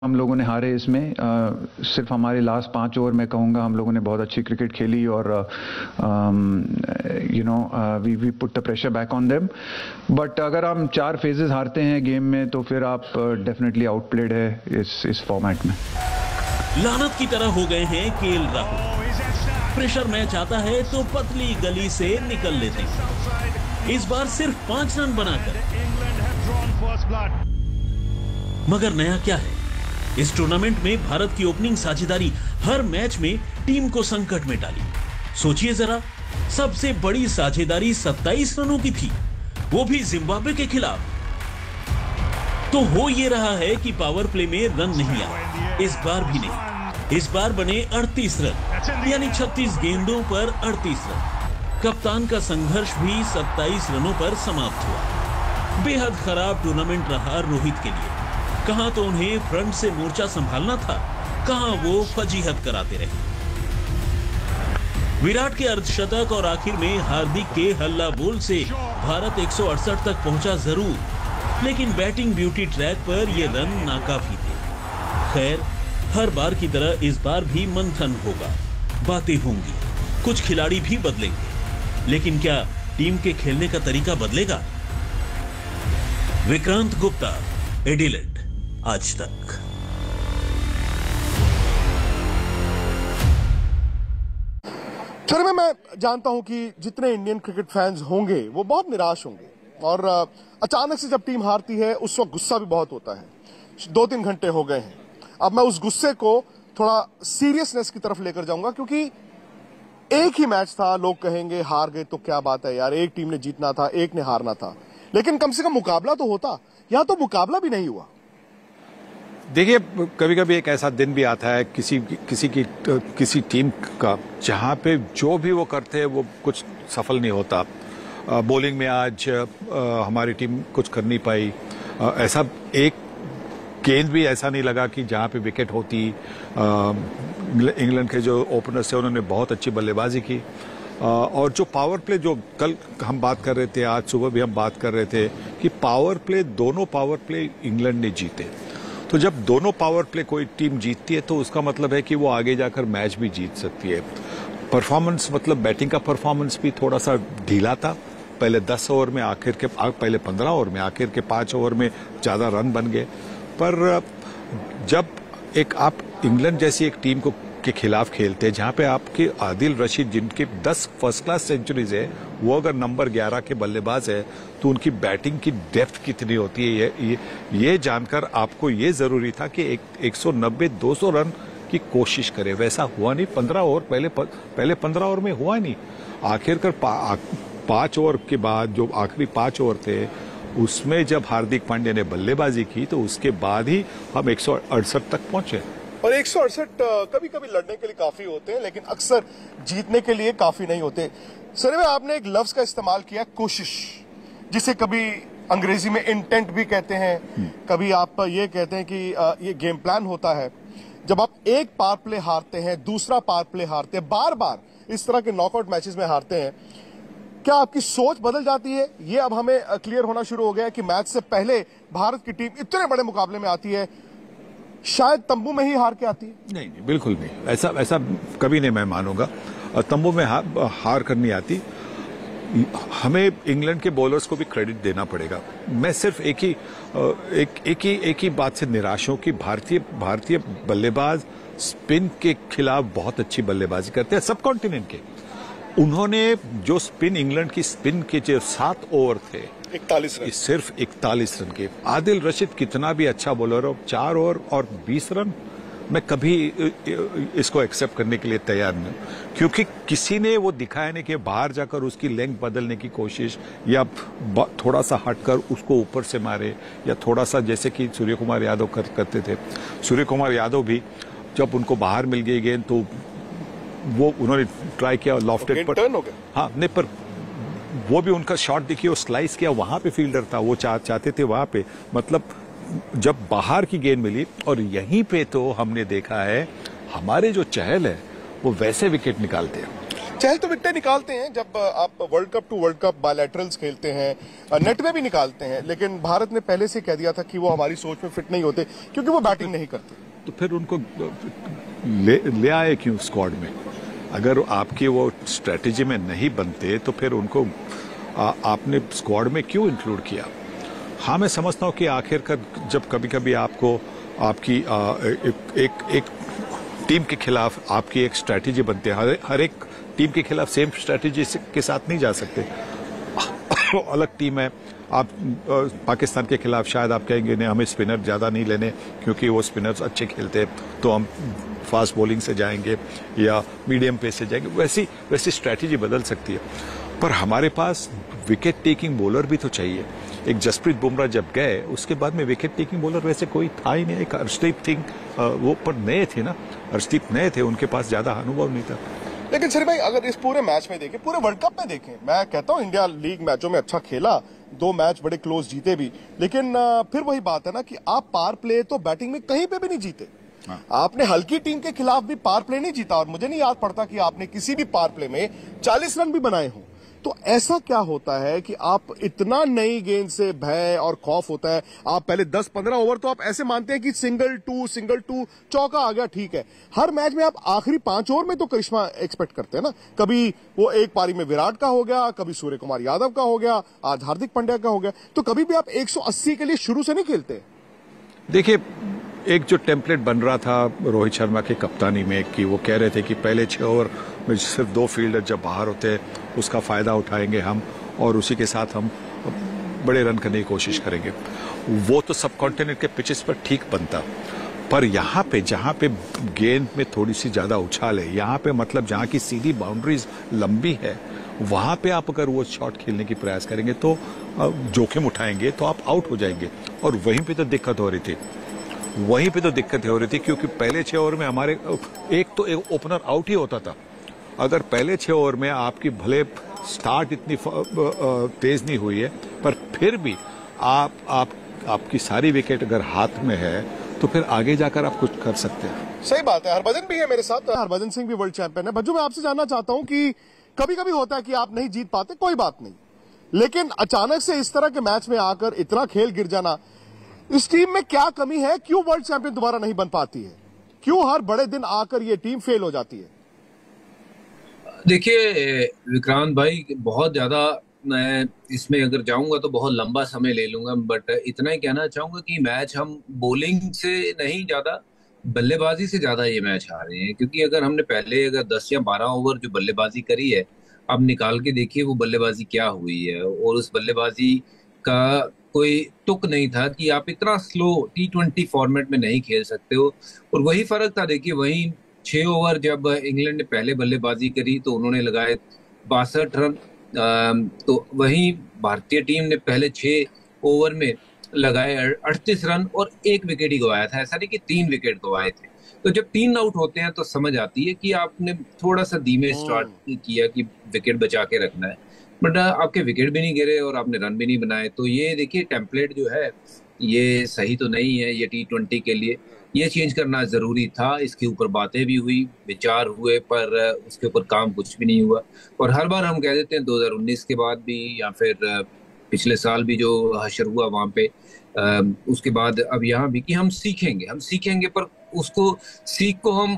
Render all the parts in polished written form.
हम लोगों ने हारे इसमें सिर्फ हमारे लास्ट 5 ओवर में कहूँगा हम लोगों ने बहुत अच्छी क्रिकेट खेली और we put the pressure back on them. But अगर हम 4 फेजेस हारते हैं गेम में तो फिर आप डेफिनेटली आउटप्लेड है इस फॉर्मेट में। लानत की तरह हो गए हैं केएल राहुल। प्रेशर मैच आता है तो पतली गली से निकल लेते हैं। इस बार सिर्फ 5 रन बनाकर। मगर नया क्या है? इस टूर्नामेंट में भारत की ओपनिंग साझेदारी हर मैच में टीम को संकट में डाली। सोचिए जरा, सबसे बड़ी साझेदारी 27 रनों की थी, वो भी जिम्बाब्वे के खिलाफ। तो हो ये रहा है कि पावर प्ले में रन नहीं आए। इस बार भी नहीं। इस बार बने 38 रन, यानी 36 गेंदों पर 38 रन। कप्तान का संघर्ष भी 27 रनों पर समाप्त हुआ। बेहद खराब टूर्नामेंट रहा रोहित के लिए। कहां तो उन्हें फ्रंट से मोर्चा संभालना था, कहां वो फजीहत कराते रहे। विराट के अर्धशतक और आखिर में हार्दिक के हल्ला बोल से भारत 168 तक पहुंचा जरूर, लेकिन बैटिंग ब्यूटी ट्रैक पर ये रन नाकाफी थे। खैर, हर बार की तरह इस बार भी मंथन होगा, बातें होंगी, कुछ खिलाड़ी भी बदलेंगे, लेकिन क्या टीम के खेलने का तरीका बदलेगा? विक्रांत गुप्ता, एडिलेड, आज तक। चलिए, मैं जानता हूं कि जितने इंडियन क्रिकेट फैंस होंगे वो बहुत निराश होंगे और अचानक से जब टीम हारती है उस वक्त गुस्सा भी बहुत होता है। 2-3 घंटे हो गए हैं। अब मैं उस गुस्से को थोड़ा सीरियसनेस की तरफ लेकर जाऊंगा, क्योंकि एक ही मैच था। लोग कहेंगे हार गए तो क्या बात है यार, एक टीम ने जीतना था, एक ने हारना था, लेकिन कम से कम मुकाबला तो होता। यहां तो मुकाबला भी नहीं हुआ। देखिए, कभी कभी एक ऐसा दिन भी आता है किसी टीम का जहां पे जो भी वो करते हैं वो कुछ सफल नहीं होता। बॉलिंग में आज हमारी टीम कुछ कर नहीं पाई। ऐसा एक गेंद भी ऐसा नहीं लगा कि जहां पे विकेट होती। इंग्लैंड के जो ओपनर्स थे उन्होंने बहुत अच्छी बल्लेबाजी की। और जो पावर प्ले, जो कल हम बात कर रहे थे, आज सुबह भी हम बात कर रहे थे कि दोनों पावर प्ले इंग्लैंड ने जीते। तो जब दोनों पावर प्ले कोई टीम जीतती है तो उसका मतलब है कि वो आगे जाकर मैच भी जीत सकती है। परफॉर्मेंस, मतलब बैटिंग का परफॉर्मेंस भी थोड़ा सा ढीला था। पहले 10 ओवर में पहले 15 ओवर में, आखिर के 5 ओवर में ज्यादा रन बन गए। पर जब आप इंग्लैंड जैसी एक टीम के खिलाफ खेलते हैं जहां पे आपके आदिल रशीद, जिनके 10 फर्स्ट क्लास सेंचुरीज है, वो अगर नंबर 11 के बल्लेबाज है तो उनकी बैटिंग की डेप्थ कितनी होती है, ये जानकर आपको ये जरूरी था कि 190-200 रन की कोशिश करे। वैसा हुआ नहीं। 15 ओवर पहले 15 ओवर में हुआ नहीं। आखिरकार 5 ओवर के बाद जो आखिरी 5 ओवर थे उसमें जब हार्दिक पांड्या ने बल्लेबाजी की तो उसके बाद ही हम 168 तक पहुंचे। और 168 कभी कभी लड़ने के लिए काफी होते हैं, लेकिन अक्सर जीतने के लिए काफी नहीं होते। सर, आपने एक लफ्ज का इस्तेमाल किया, कोशिश, जिसे कभी अंग्रेजी में इंटेंट भी कहते हैं, कभी आप ये कहते हैं कि ये गेम प्लान होता है। जब आप एक पावर प्ले हारते हैं, दूसरा पावर प्ले हारते हैं, बार बार इस तरह के नॉकआउट मैचेस में हारते हैं, क्या आपकी सोच बदल जाती है? ये अब हमें क्लियर होना शुरू हो गया है कि मैच से पहले भारत की टीम इतने बड़े मुकाबले में आती है, शायद तंबू में ही हार के आती है। नहीं, बिल्कुल नहीं। ऐसा कभी नहीं मैं मानूंगा। तंबू में हार करनी आती। हमें इंग्लैंड के बॉलर्स को भी क्रेडिट देना पड़ेगा। मैं सिर्फ एक ही बात से निराश हूं कि भारतीय बल्लेबाज स्पिन के खिलाफ बहुत अच्छी बल्लेबाजी करते हैं, सब कॉन्टिनेंट के। उन्होंने जो इंग्लैंड की स्पिन के जो 7 ओवर थे, 41 रन, सिर्फ 41 रन के। आदिल रशीद कितना भी अच्छा बॉलर हो, 4 ओवर और 20 रन, मैं कभी इसको एक्सेप्ट करने के लिए तैयार नहीं, क्योंकि किसी ने वो दिखाया नहीं कि बाहर जाकर उसकी लेंथ बदलने की कोशिश या थोड़ा सा हटकर उसको ऊपर से मारे, या थोड़ा सा जैसे कि सूर्य कुमार यादव करते थे। सूर्य कुमार यादव भी जब उनको बाहर मिल गई गेंद तो वो उन्होंने ट्राई किया लॉफ्टेड पर, हाँ नहीं, पर वो भी उनका शॉट देखिए, वो स्लाइस किया, वहां पे फील्डर था, वो चाहते थे वहां पे, मतलब जब बाहर की गेंद मिली। और यहीं पे तो हमने देखा है हमारे जो चहल है वो वैसे विकेट निकालते हैं। चहल तो विकेट निकालते हैं जब आप world cup to world cup bilaterals खेलते हैं, नेट में भी निकालते हैं, लेकिन भारत ने पहले से कह दिया था कि वो हमारी सोच में फिट नहीं होते क्योंकि वो बैटिंग नहीं करते। तो फिर उनको ले आए क्यों स्क्वाड में? अगर आपकी वो स्ट्रेटेजी में नहीं बनते तो फिर उनको आपने स्क्वाड में क्यों इंक्लूड किया? हाँ, मैं समझता हूँ कि आखिरकार जब कभी कभी आपको आपकी एक टीम के खिलाफ आपकी एक स्ट्रेटेजी बनती है, हर एक टीम के खिलाफ सेम स्ट्रेटेजी के साथ नहीं जा सकते। अलग टीम है, आप पाकिस्तान के खिलाफ शायद आप कहेंगे नहीं, हमें स्पिनर ज्यादा नहीं लेने क्योंकि वो स्पिनर्स अच्छे खेलते हैं, तो हम फास्ट बॉलिंग से जाएंगे या मीडियम पेस से जाएंगे। वैसी स्ट्रेटेजी बदल सकती है, पर हमारे पास विकेट टेकिंग बॉलर भी तो चाहिए। एक जसप्रीत बुमराह जब गए उसके बाद में विकेट टेकिंग बॉलर वैसे कोई था ही नहीं। एक हर्षदीप सिंह वो पर नए थे ना, हर्षदीप नए थे, उनके पास ज्यादा अनुभव नहीं था। लेकिन सर भाई, अगर इस पूरे मैच में देखें, पूरे वर्ल्ड कप में देखें, मैं कहता हूं इंडिया लीग मैचों में अच्छा खेला, 2 मैच बड़े क्लोज जीते भी, लेकिन फिर वही बात है ना कि आप पावर प्ले तो बैटिंग में कहीं पे भी नहीं जीते। आपने हल्की टीम के खिलाफ भी पावर प्ले नहीं जीता, और मुझे नहीं याद पड़ता कि आपने किसी भी पावर प्ले में 40 रन भी बनाए हों। तो ऐसा क्या होता है कि आप इतना नई गेंद से भय और खौफ होता है? आप पहले 10-15 ओवर तो आप ऐसे मानते हैं कि सिंगल टू चौका आ गया, ठीक है। हर मैच में आप आखिरी 5 ओवर में तो करिश्मा एक्सपेक्ट करते हैं ना। कभी वो एक पारी में विराट का हो गया, कभी सूर्य कुमार यादव का हो गया, आज हार्दिक पांड्या का हो गया, तो कभी भी आप 180 के लिए शुरू से नहीं खेलते। देखिए, एक जो टेम्पलेट बन रहा था रोहित शर्मा की कप्तानी में कि वो कह रहे थे कि पहले 6 ओवर में सिर्फ 2 फील्डर जब बाहर होते हैं उसका फायदा उठाएंगे हम, और उसी के साथ हम बड़े रन करने की कोशिश करेंगे। वो तो सब कॉन्टिनेंट के पिचेस पर ठीक बनता, पर यहाँ पे जहाँ पे गेंद में थोड़ी सी ज्यादा उछाल है, यहाँ पे मतलब जहाँ की सीधी बाउंड्रीज लंबी है, वहां पे आप अगर वो शॉट खेलने की प्रयास करेंगे तो जोखिम उठाएंगे तो आप आउट हो जाएंगे। और वहीं पे तो दिक्कत हो रही थी क्योंकि पहले 6 ओवर में हमारे एक ओपनर आउट ही होता था। अगर पहले 6 ओवर में आपकी भले स्टार्ट इतनी तेज नहीं हुई है, पर फिर भी आपकी सारी विकेट अगर हाथ में है तो फिर आगे जाकर आप कुछ कर सकते हैं। सही बात है। हरभजन भी है मेरे साथ, हरभजन सिंह भी वर्ल्ड चैंपियन है। भज्जू, मैं आपसे जानना चाहता हूं कि कभी कभी होता है कि आप नहीं जीत पाते, कोई बात नहीं, लेकिन अचानक से इस तरह के मैच में आकर इतना खेल गिर जाना, इस टीम में क्या कमी है? क्यों वर्ल्ड चैंपियन दोबारा नहीं बन पाती है? क्यों हर बड़े दिन आकर ये टीम फेल हो जाती है? देखिए विक्रांत भाई, बहुत ज्यादा मैं इसमें अगर जाऊंगा तो बहुत लंबा समय ले लूंगा, बट इतना ही कहना चाहूंगा कि मैच हम बॉलिंग से नहीं, ज्यादा बल्लेबाजी से ज्यादा ये मैच हार रहे हैं। क्योंकि अगर हमने पहले 10 या 12 ओवर जो बल्लेबाजी करी है, अब निकाल के देखिए वो बल्लेबाजी क्या हुई है, और उस बल्लेबाजी का कोई तुक नहीं था कि आप इतना स्लो T20 फॉर्मेट में नहीं खेल सकते हो। और वही फर्क था। देखिए, वही 6 ओवर जब इंग्लैंड ने पहले बल्लेबाजी करी तो उन्होंने लगाए 62 रन, तो वहीं भारतीय टीम ने पहले 6 ओवर में लगाए 38 रन और 1 विकेट ही गवाया था। ऐसा नहीं कि 3 विकेट गवाए थे। तो जब 3 आउट होते हैं तो समझ आती है कि आपने थोड़ा सा धीमे स्टार्ट किया कि विकेट बचा के रखना है, बट आपके विकेट भी नहीं गिरे और आपने रन भी नहीं बनाए। तो ये देखिए, टेम्पलेट जो है ये सही तो नहीं है ये T20 के लिए, ये चेंज करना जरूरी था। इसके ऊपर बातें भी हुई, विचार हुए, पर उसके ऊपर काम कुछ भी नहीं हुआ। और हर बार हम कह देते हैं 2019 के बाद भी, या फिर पिछले साल भी जो हशर हुआ वहां पे, उसके बाद अब यहाँ भी, कि हम सीखेंगे, पर उसको सीख को हम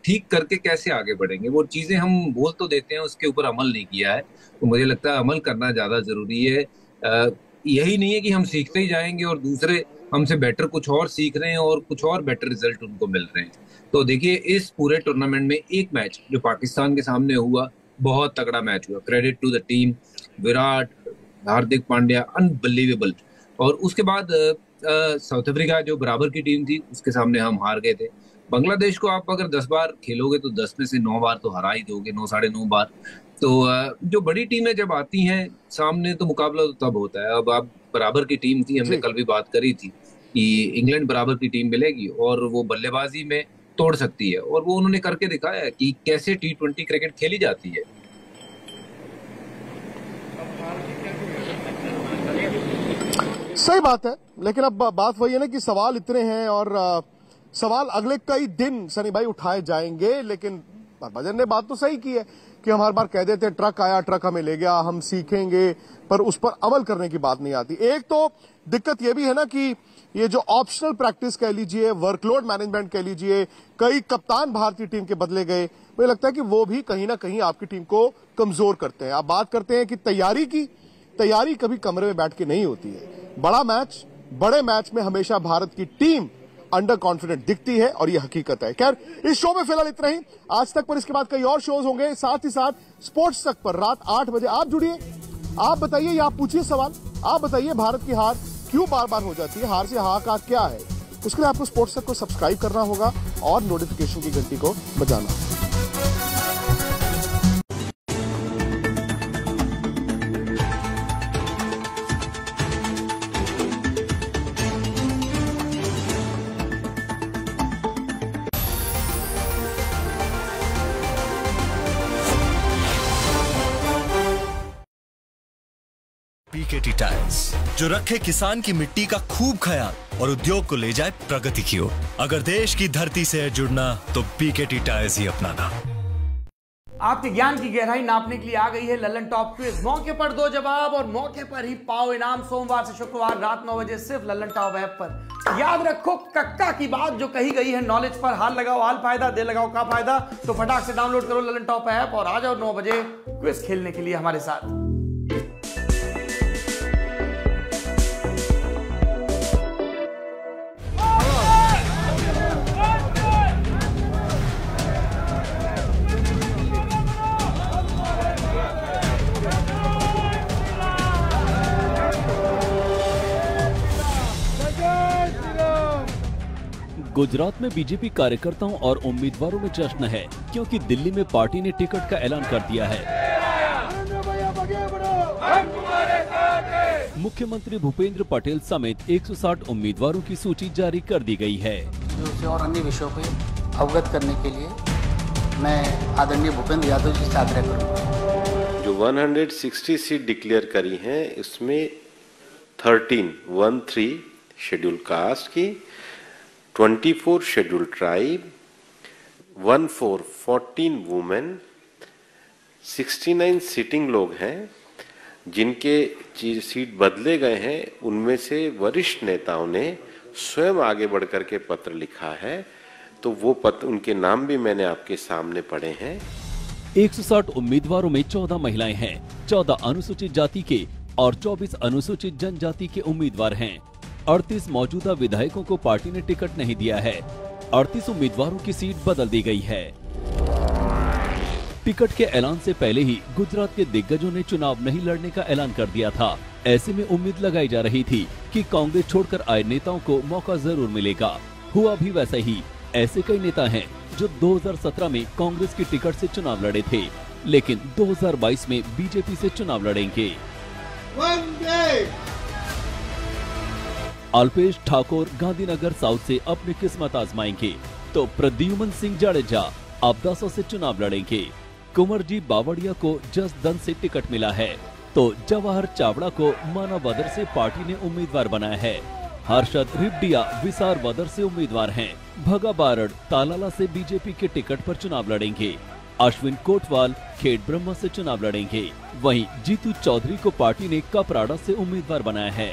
ठीक करके कैसे आगे बढ़ेंगे? वो चीजें हम बोल तो देते हैं, उसके ऊपर अमल नहीं किया है। तो मुझे लगता है अमल करना ज्यादा जरूरी है। यही नहीं है कि हम सीखते ही जाएंगे और दूसरे हमसे बेटर कुछ और सीख रहे हैं और कुछ और बेटर रिजल्ट उनको मिल रहे हैं। तो देखिए, इस पूरे टूर्नामेंट में एक मैच जो पाकिस्तान के सामने हुआ, बहुत तगड़ा मैच हुआ। Credit to the team, Virat, Hardik Pandya, unbelievable. और उसके बाद साउथ अफ्रीका जो बराबर की टीम थी, उसके सामने हम हार गए थे। बांग्लादेश को आप अगर 10 बार खेलोगे तो 10 में से 9 बार तो हरा ही दोगे, 9 साढ़े 9 बार। तो जो बड़ी टीमें जब आती हैं सामने तो मुकाबला तो तब होता है। अब आप बराबर की टीम थी, हमने कल भी बात करी थी कि इंग्लैंड बराबर की टीम मिलेगी और वो बल्लेबाजी में तोड़ सकती है, और वो उन्होंने करके दिखाया है कि कैसे T20 क्रिकेट खेली जाती है। सही बात है, लेकिन अब बात वही है ना कि सवाल इतने हैं और सवाल अगले कई दिन सनी भाई उठाए जाएंगे, लेकिन भजन ने बात तो सही की है कि हम हर बार कह देते हैं ट्रक आया, ट्रक हमें ले गया, हम सीखेंगे, पर उस पर अमल करने की बात नहीं आती। एक तो दिक्कत यह भी है ना कि ये जो ऑप्शनल प्रैक्टिस कह लीजिए, वर्कलोड मैनेजमेंट कह लीजिए, कई कप्तान भारतीय टीम के बदले गए, मुझे लगता है कि वो भी कहीं ना कहीं आपकी टीम को कमजोर करते हैं। आप बात करते हैं कि तैयारी कभी कमरे में बैठ के नहीं होती है। बड़े मैच में हमेशा भारत की टीम अंडर कॉन्फिडेंट दिखती है और यह हकीकत है। खैर, इस शो में फिलहाल इतना ही। आज तक पर इसके बाद कई और शोज होंगे, साथ ही साथ स्पोर्ट्स तक पर रात 8 बजे आप जुड़िए। आप बताइए या आप पूछिए सवाल, आप बताइए भारत की हार क्यों बार बार हो जाती है, हार से हाहाकार क्या है। उसके लिए आपको स्पोर्ट्स तक को सब्सक्राइब करना होगा और नोटिफिकेशन की घंटी को बजाना होगा। पीकेटी टायर्स, जो रखे किसान की मिट्टी का खूब ख्याल और उद्योग को ले जाए प्रगति की ओर। अगर देश की धरती से है जुड़ना तो पीकेटी टायर्स ही अपनाना। आपके ज्ञान की गहराई नापने के लिए आ गई है लल्लन टॉप क्विज। मौके पर 2 जवाब और मौके पर ही पाओ इनाम। सोमवार से शुक्रवार रात 9 बजे सिर्फ लल्लन टॉप ऐप पर। याद रखो कक्का की बात जो कही गई है, नॉलेज पर हाल लगाओ हाल फायदा, दे लगाओ का फायदा। तो फटाक से डाउनलोड करो लल्लन टॉप ऐप और आ जाओ 9 बजे क्विज खेलने के लिए हमारे साथ। गुजरात में बीजेपी कार्यकर्ताओं और उम्मीदवारों में जश्न है, क्योंकि दिल्ली में पार्टी ने टिकट का ऐलान कर दिया है। मुख्यमंत्री भूपेंद्र पटेल समेत 160 उम्मीदवारों की सूची जारी कर दी गई है। और अन्य विषयों पे अवगत करने के लिए मैं आदरणीय भूपेंद्र यादव जी से आग्रह करूंगा। जो 160 सीट डिक्लेयर करी हैं, इसमें 13 शेड्यूल कास्ट की, 24 शेड्यूल ट्राइब, 14 वुमेन, 69 सिटिंग लोग हैं। जिनके सीट बदले गए हैं उनमें से वरिष्ठ नेताओं ने स्वयं आगे बढ़कर के पत्र लिखा है, तो वो पत्र, उनके नाम भी मैंने आपके सामने पढ़े हैं। 160 उम्मीदवारों में 14 महिलाएं हैं, 14 अनुसूचित जाति के और 24 अनुसूचित जनजाति के उम्मीदवार हैं। 38 मौजूदा विधायकों को पार्टी ने टिकट नहीं दिया है। 38 उम्मीदवारों की सीट बदल दी गई है। टिकट के ऐलान से पहले ही गुजरात के दिग्गजों ने चुनाव नहीं लड़ने का ऐलान कर दिया था। ऐसे में उम्मीद लगाई जा रही थी कि कांग्रेस छोड़कर आए नेताओं को मौका जरूर मिलेगा। हुआ भी वैसा ही। ऐसे कई नेता हैं जो 2017 में कांग्रेस की टिकट से चुनाव लड़े थे, लेकिन 2022 में बीजेपी से चुनाव लड़ेंगे। अल्पेश ठाकुर गांधीनगर साउथ से अपनी किस्मत आजमाएंगे, तो प्रद्युमन सिंह जाडेजा अब्दासा से चुनाव लड़ेंगे। कुंवरजी बावड़िया को जसदंत से टिकट मिला है, तो जवाहर चावड़ा को मानवदर से पार्टी ने उम्मीदवार बनाया है। हर्षद रिब्डिया विसार वदर से उम्मीदवार हैं। भगा बारड़ तालाला से बीजेपी के टिकट पर चुनाव लड़ेंगे। अश्विन कोटवाल खेड़ ब्रह्मा से चुनाव लड़ेंगे। वहीं जीतू चौधरी को पार्टी ने कपराड़ा से उम्मीदवार बनाया है।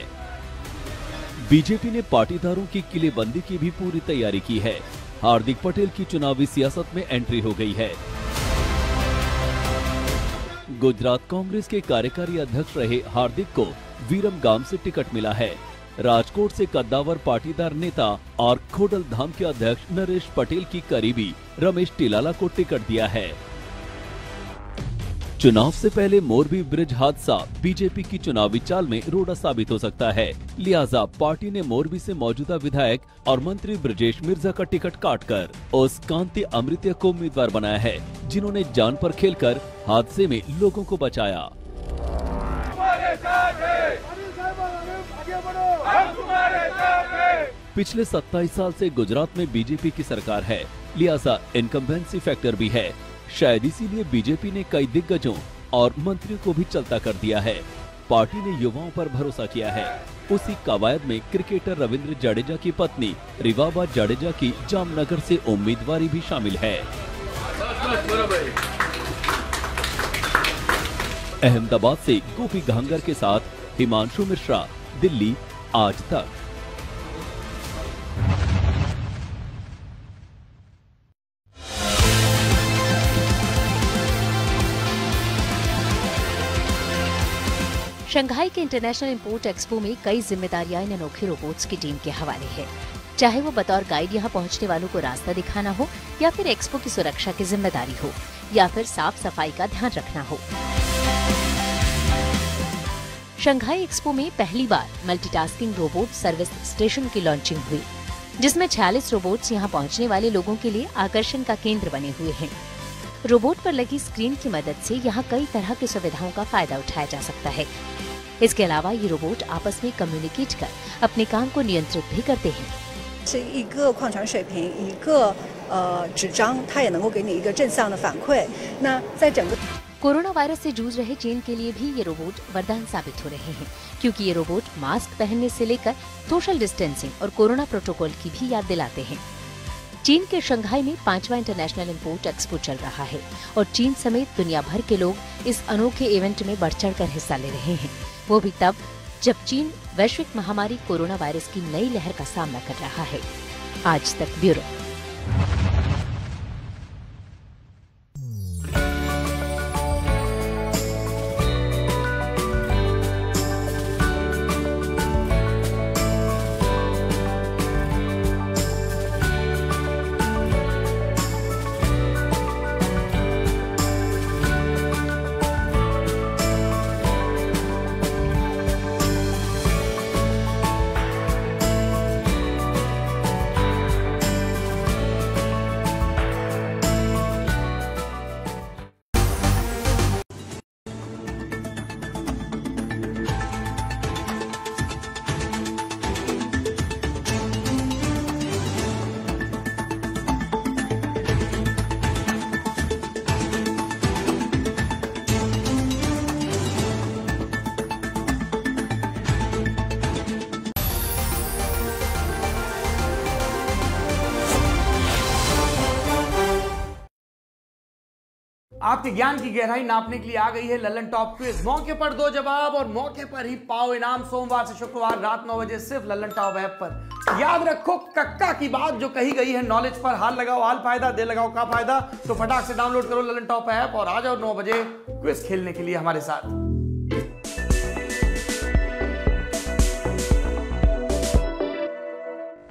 बीजेपी ने पाटीदारों की किलेबंदी की भी पूरी तैयारी की है। हार्दिक पटेल की चुनावी सियासत में एंट्री हो गई है। गुजरात कांग्रेस के कार्यकारी अध्यक्ष रहे हार्दिक को वीरमगाम से टिकट मिला है। राजकोट से कद्दावर पाटीदार नेता और खोडलधाम के अध्यक्ष नरेश पटेल की करीबी रमेश टिलाला को टिकट दिया है। चुनाव से पहले मोरबी ब्रिज हादसा बीजेपी की चुनावी चाल में रोड़ा साबित हो सकता है। लिहाजा पार्टी ने मोरबी से मौजूदा विधायक और मंत्री ब्रजेश मिर्जा का टिकट काटकर उस कांति अमृत्य को उम्मीदवार बनाया है, जिन्होंने जान पर खेलकर हादसे में लोगों को बचाया। पिछले 27 साल से गुजरात में बीजेपी की सरकार है, लिहाजा इनकम्बेंसी फैक्टर भी है। शायद इसीलिए बीजेपी ने कई दिग्गजों और मंत्रियों को भी चलता कर दिया है। पार्टी ने युवाओं पर भरोसा किया है। उसी कवायद में क्रिकेटर रविंद्र जडेजा की पत्नी रिवाबा जडेजा की जामनगर से उम्मीदवारी भी शामिल है। अहमदाबाद से गोपी घांगर के साथ हिमांशु मिश्रा, दिल्ली, आज तक। शंघाई के इंटरनेशनल इंपोर्ट एक्सपो में कई जिम्मेदारियां इन अनोखे रोबोट्स की टीम के हवाले है, चाहे वो बतौर गाइड यहाँ पहुँचने वालों को रास्ता दिखाना हो, या फिर एक्सपो की सुरक्षा की जिम्मेदारी हो, या फिर साफ सफाई का ध्यान रखना हो। शंघाई एक्सपो में पहली बार मल्टीटास्किंग रोबोट सर्विस स्टेशन की लॉन्चिंग हुई, जिसमें 46 रोबोट्स यहाँ पहुँचने वाले लोगों के लिए आकर्षण का केंद्र बने हुए हैं। रोबोट पर लगी स्क्रीन की मदद से यहाँ कई तरह की सुविधाओं का फायदा उठाया जा सकता है। इसके अलावा ये रोबोट आपस में कम्युनिकेट कर अपने काम को नियंत्रित भी करते हैं। कोरोना वायरस से जूझ रहे चीन के लिए भी ये रोबोट वरदान साबित हो रहे हैं, क्योंकि ये रोबोट मास्क पहनने से लेकर सोशल डिस्टेंसिंग और कोरोना प्रोटोकॉल की भी याद दिलाते हैं। चीन के शंघाई में 5वां इंटरनेशनल इंपोर्ट एक्सपो चल रहा है और चीन समेत दुनिया भर के लोग इस अनोखे इवेंट में बढ़ चढ़कर हिस्सा ले रहे हैं, वो भी तब जब चीन वैश्विक महामारी कोरोना वायरस की नई लहर का सामना कर रहा है। आज तक ब्यूरो। आपके ज्ञान की गहराई नापने के लिए आ गई है ललन टॉप क्विज। मौके पर 2 जवाब और मौके पर ही पाओ इनाम। सोमवार से शुक्रवार रात 9 बजे सिर्फ ललन टॉप ऐप पर। याद रखो कक्का की बात जो कही गई है नॉलेज पर। हाल लगाओ हाल फायदा, दे लगाओ का फायदा। तो फटाक से डाउनलोड करो ललन टॉप ऐप और आ जाओ 9 बजे क्विज खेलने के लिए हमारे साथ।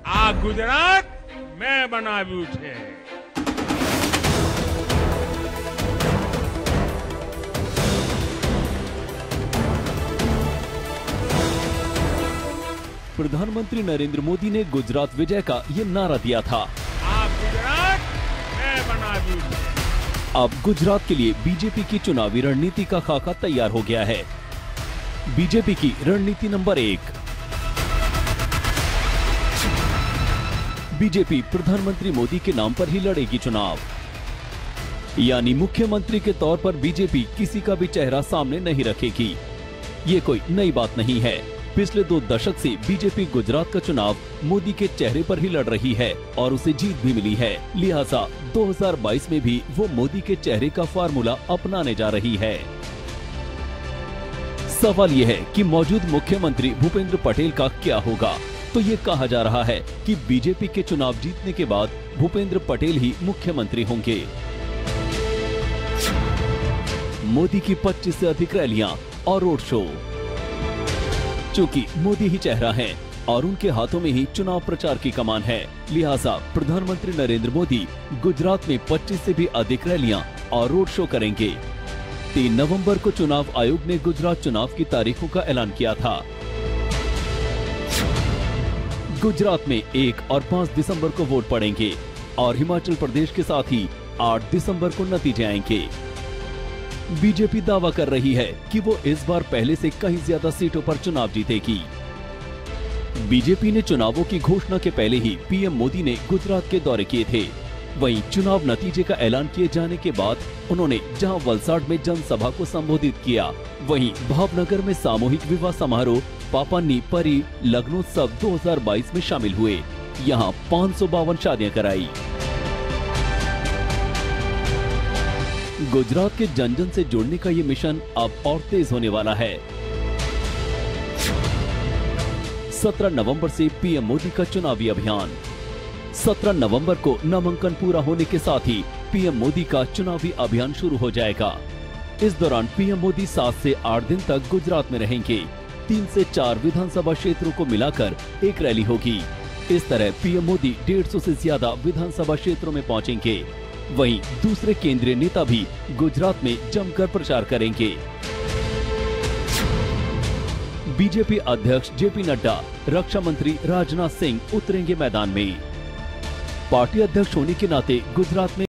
आ गुजरात मैं बनाव्यू छे। प्रधानमंत्री नरेंद्र मोदी ने गुजरात विजय का ये नारा दिया था। आप गुजरात मैं बनाव्यू छे। अब गुजरात के लिए बीजेपी की चुनावी रणनीति का खाका तैयार हो गया है। बीजेपी की रणनीति नंबर 1, बीजेपी प्रधानमंत्री मोदी के नाम पर ही लड़ेगी चुनाव। यानी मुख्यमंत्री के तौर पर बीजेपी किसी का भी चेहरा सामने नहीं रखेगी। ये कोई नई बात नहीं है। पिछले 2 दशक से बीजेपी गुजरात का चुनाव मोदी के चेहरे पर ही लड़ रही है और उसे जीत भी मिली है। लिहाजा 2022 में भी वो मोदी के चेहरे का फार्मूला अपनाने जा रही है। सवाल ये है कि मौजूद मुख्यमंत्री भूपेंद्र पटेल का क्या होगा। तो ये कहा जा रहा है कि बीजेपी के चुनाव जीतने के बाद भूपेंद्र पटेल ही मुख्यमंत्री होंगे। मोदी की 25 से अधिक रैलियां और रोड शो। चूंकि मोदी ही चेहरा हैं और उनके हाथों में ही चुनाव प्रचार की कमान है, लिहाजा प्रधानमंत्री नरेंद्र मोदी गुजरात में 25 से भी अधिक रैलियां और रोड शो करेंगे। 3 नवंबर को चुनाव आयोग ने गुजरात चुनाव की तारीखों का ऐलान किया था। गुजरात में 1 और 5 दिसंबर को वोट पड़ेंगे और हिमाचल प्रदेश के साथ ही 8 दिसंबर को नतीजे आएंगे। बीजेपी दावा कर रही है कि वो इस बार पहले से कहीं ज्यादा सीटों पर चुनाव जीतेगी। बीजेपी ने चुनावों की घोषणा के पहले ही पीएम मोदी ने गुजरात के दौरे किए थे। वहीं चुनाव नतीजे का ऐलान किए जाने के बाद उन्होंने जहां वलसाड़ में जनसभा को संबोधित किया, वहीं भावनगर में सामूहिक विवाह समारोह पापानी परी लग्नोत्सव 2022 में शामिल हुए। यहां 552 शादियां कराई। गुजरात के जन जन से जुड़ने का ये मिशन अब और तेज होने वाला है। 17 नवंबर से पीएम मोदी का चुनावी अभियान। 17 नवंबर को नामांकन पूरा होने के साथ ही पीएम मोदी का चुनावी अभियान शुरू हो जाएगा। इस दौरान पीएम मोदी 7 से 8 दिन तक गुजरात में रहेंगे। 3 से 4 विधानसभा क्षेत्रों को मिलाकर एक रैली होगी। इस तरह पीएम मोदी 150 से ज्यादा विधानसभा क्षेत्रों में पहुंचेंगे। वहीं दूसरे केंद्रीय नेता भी गुजरात में जमकर प्रचार करेंगे। बीजेपी अध्यक्ष जेपी नड्डा, रक्षा मंत्री राजनाथ सिंह उतरेंगे मैदान में। पार्टी अध्यक्ष होने के नाते गुजरात में